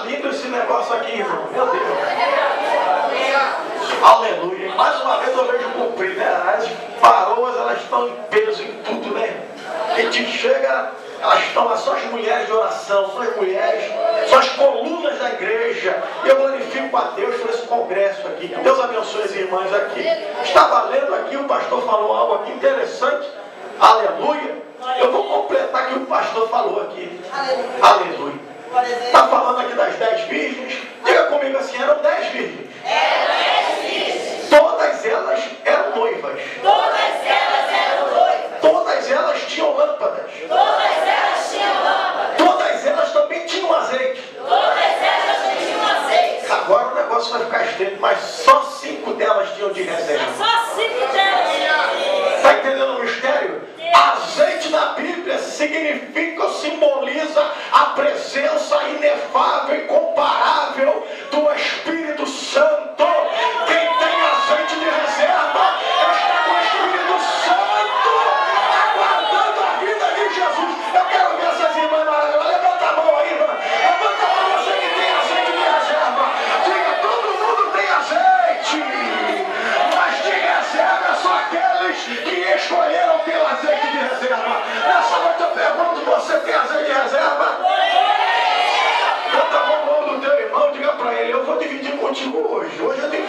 lindo esse negócio aqui, irmão. Meu Deus. Aleluia. Mais uma vez eu vejo cumprir, né? As varoas, elas estão em peso em tudo, né? A gente chega, elas estão lá, só as mulheres de oração, só as mulheres, só as colunas da igreja. E eu glorifico a Deus por esse congresso aqui. Que Deus abençoe as irmãs aqui. Estava lendo aqui, o pastor falou algo aqui interessante. Aleluia. Eu vou completar o que o pastor falou aqui. Aleluia. Está falando aqui das 10 virgens. Diga comigo assim, eram 10 virgens. Todas elas eram noivas. Todas elas tinham lâmpadas. Todas elas também tinham azeite. Agora o negócio vai ficar estreito, mas só 5 delas tinham de reserva. Está entendendo o mistério? Azeite na Bíblia significa ou simboliza a presença inefável e incomparável do Espírito Santo. Quem tem azeite de reserva está com o Espírito Santo aguardando a vida de Jesus. Eu quero ver essas irmãs maravilhosas. Levanta a mão aí, irmã. Levanta a mão, você que tem azeite de reserva. Diga, todo mundo tem azeite. Mas de reserva é só aqueles que escolheram ter azeite de reserva. Nessa noite eu pergunto, você tem azeite de reserva? Levanta a mão do teu irmão, diga para ele, eu vou dividir contigo hoje. Hoje eu tenho